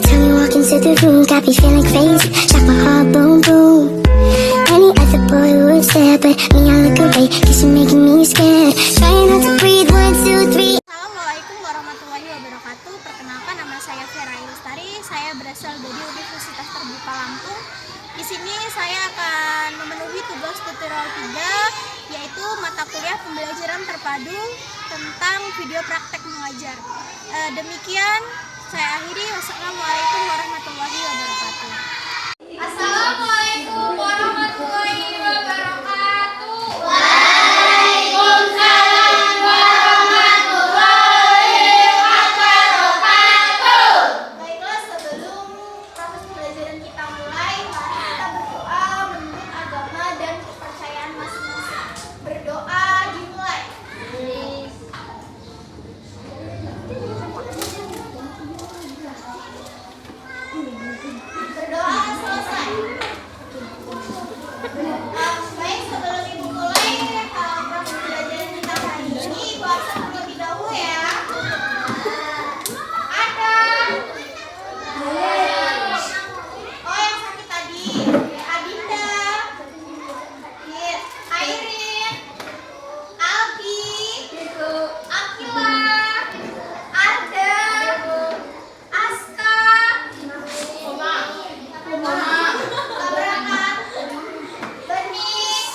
time you walk into the room, got me feeling crazy, like my heart boom boom. Any other boy would stare, but me I look away, cause you're making me scared. Trying not to breathe, 1, 2, 3. Assalamualaikum warahmatullahi wabarakatuh. Perkenalkan, nama saya Vera Lestari. Saya berasal dari Universitas Terbuka Lampung. Di sini saya akan memenuhi tugas tutorial 3, yaitu mata kuliah pembelajaran terpadu tentang video praktek mengajar. Demikian saya akhiri. Wassalamualaikum warahmatullahi wabarakatuh. Assalamualaikum warahmatullahi wabarakatuh. Baiklah, sebelum proses pembelajaran kita mulai, mari kita berdoa menurut agama dan kepercayaan masing-masing. Berdoa dimulai. Berdoa selesai. Baik, sebelum ibu mulai proses pembelajaran kita hari ini, puasa terlebih dahulu ya. Ada. Oh, yang sakit tadi. Adinda. Airin. Albi. Akila. Arda. Aska. Berangkat. Bening.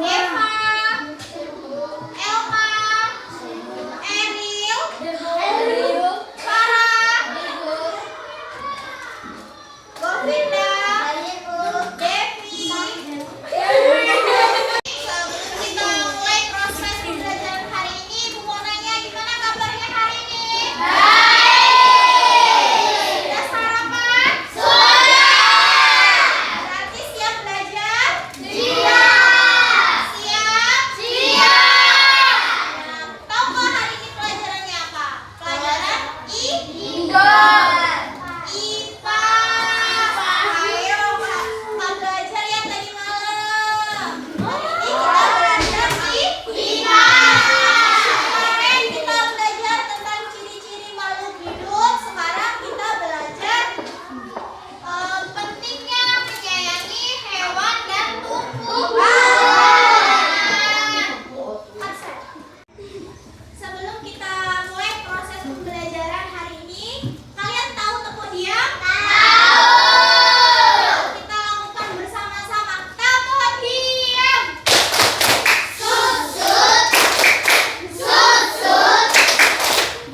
Eva. Elma. Eril. Farah. Govinda. Devi. Sebelum kita mulai proses pembelajaran hari ini, Ibu mau nanya, gimana kabarnya hari ini? Sudah sarapan? Berarti siap belajar? Siap? Tahu nggak hari ini pelajarannya apa? Pelajaran IPA. Ayo, Pak belajar ya tadi malam. Ini kita belajar IPA. Kemarin kita belajar tentang ciri-ciri makhluk hidup. Sekarang kita belajar pentingnya menyayangi hewan dan tumbuhan. Sebelum kita mulai proses pembelajaran hari ini, kalian tahu tepuk diam? Tahu. Kita lakukan bersama-sama. Tepuk diam. Sut sut. Sut sut.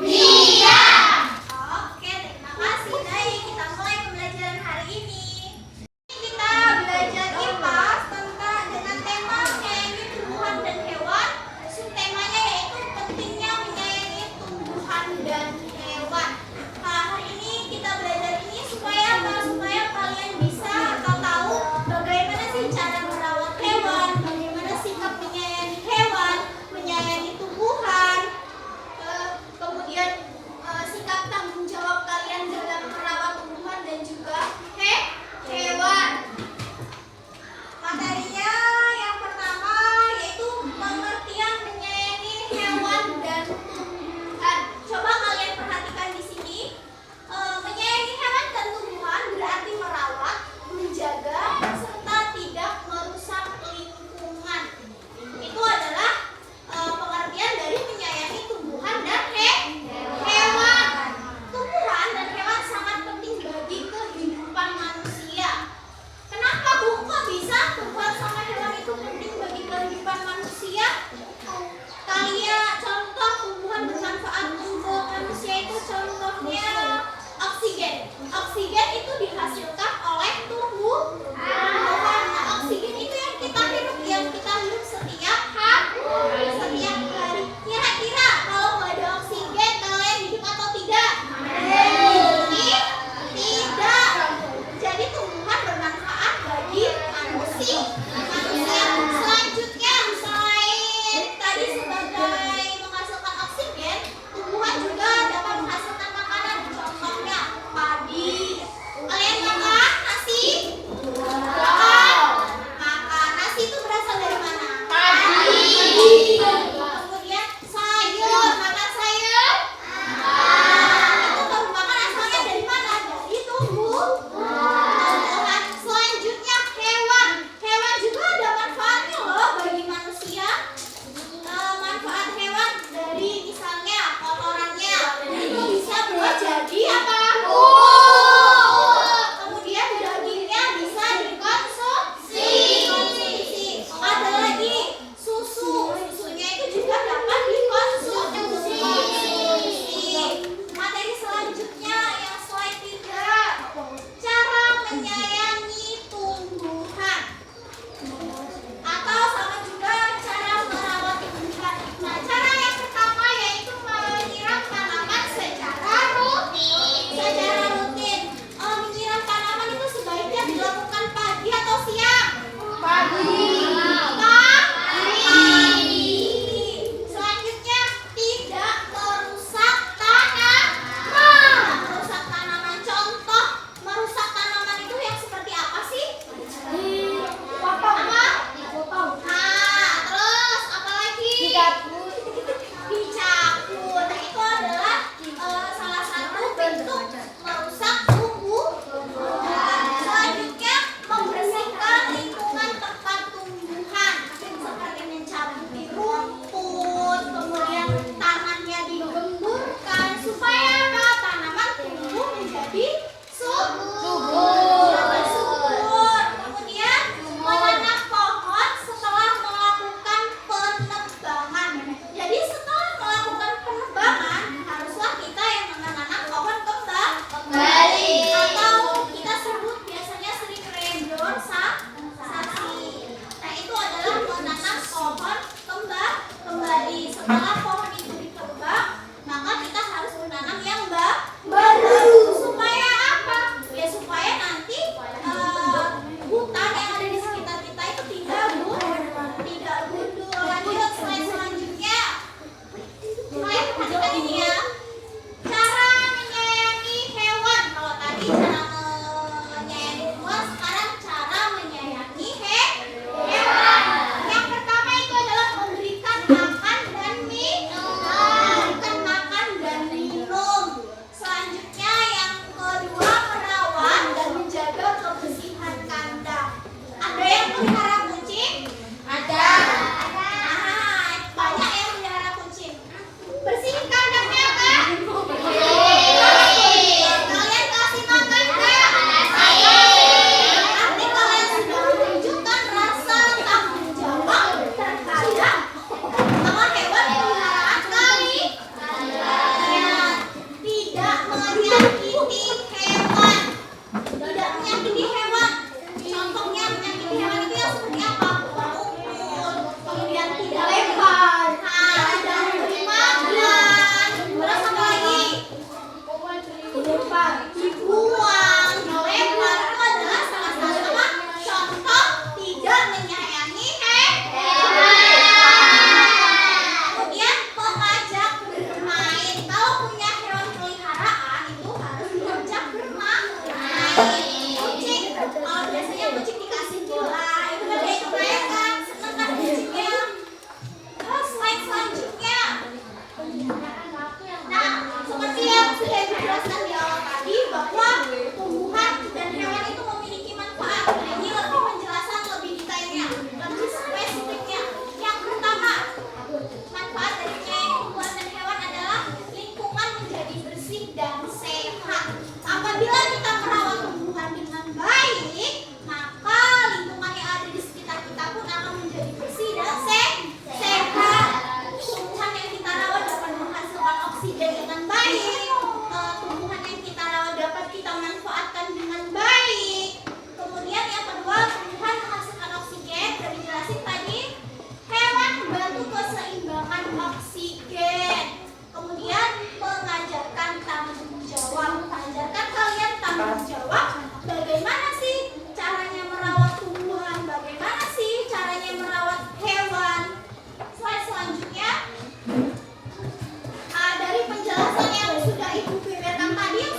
Diam. Oke, terima kasih. Baik, kita mulai pembelajaran hari ini. Kita belajar IPA dengan tema menyayangi tumbuhan dan hewan. Subtemanya yaitu pentingnya menyayangi tumbuhan dan hewan. Hari ini kita belajar ini supaya kalian bisa atau tahu bagaimana sih cara merawat hewan, bagaimana sikap menyayangi hewan, menyayangi tumbuhan, kemudian sikap tanggung jawab kalian dalam merawat tumbuhan dan juga hewan. Materinya yang pertama yaitu pengertian menyayangi hewan dan tumbuhan. Coba kalian perhatikan di sini. Menyayangi hewan dan tumbuhan berarti merawat, menjaga, serta tidak merusak lingkungan. Itu adalah pengertian dari menyayangi tumbuhan dan hewan. Tumbuhan dan hewan sangat penting bagi kehidupan manusia. Kenapa Bu kok bisa tumbuhan sama hewan itu penting bagi kehidupan manusia? Kalian contoh tumbuhan bermanfaat untuk manusia itu contohnya oksigen. Oksigen itu dihasilkan oleh tumbuhan. Nah, oksigen itu yang kita hirup setiap hari. Kira-kira kalau nggak ada oksigen kalian hidup atau tidak? Tidak. Jadi tumbuhan bermanfaat bagi manusia. Selanjutnya, selain tadi sebagai menghasilkan oksigen, tumbuhan juga dapat menghasilkan makanan. Contohnya padi. Kalian makan nasi?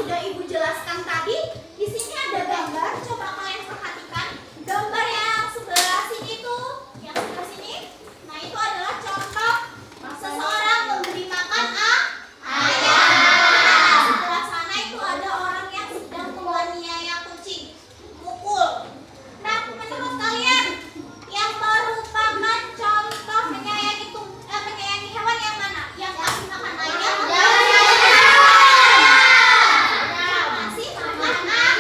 sudah Ibu jelaskan tadi, di sini ada gambar. Coba kalian perhatikan gambar yang sebelah sini tuh, yang sebelah sini. Nah, itu adalah contoh seseorang memberi makan ayam. Sebelah sana itu ada orang yang sedang menganiaya kucing, mukul. Nah, menurut kalian yang merupakan contoh menyayangi hewan yang mana? Yang kasih makan ayam? Yang kasih makan ayam.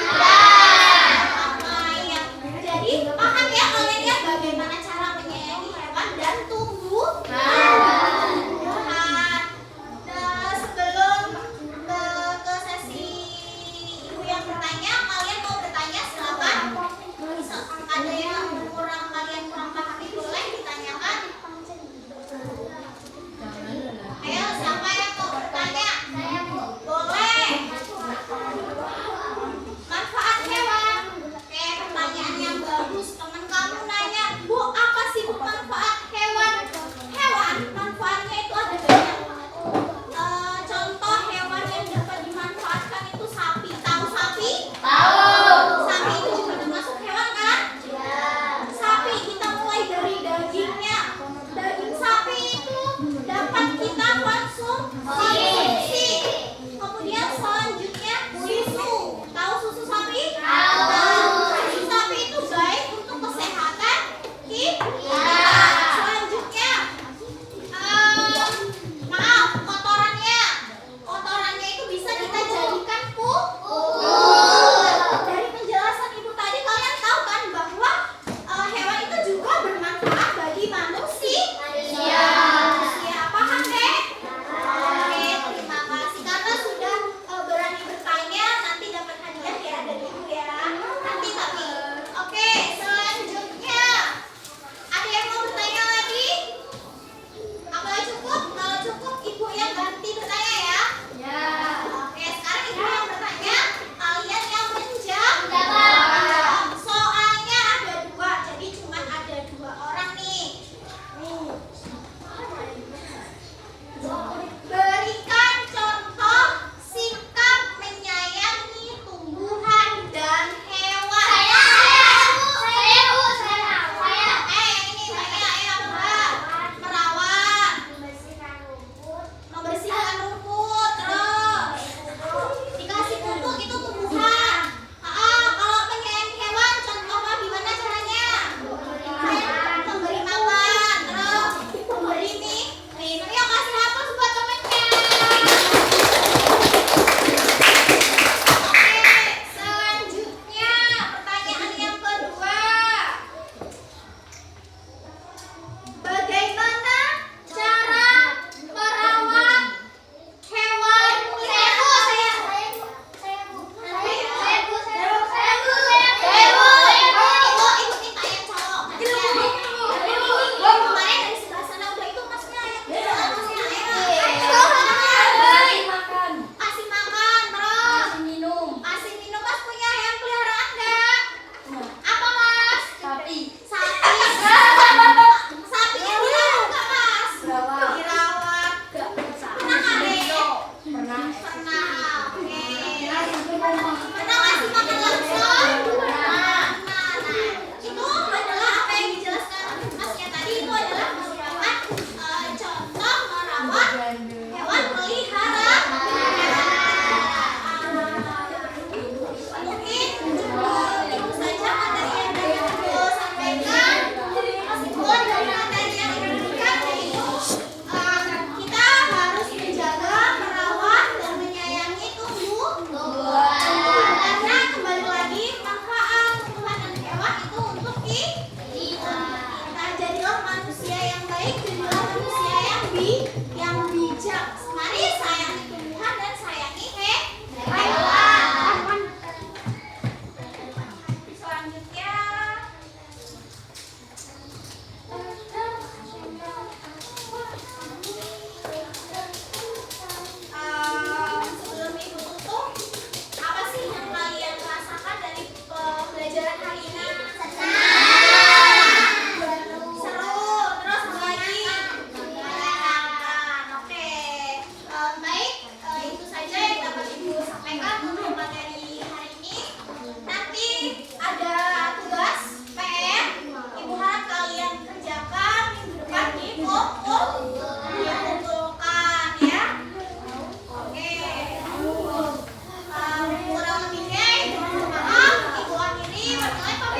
Assalamualaikum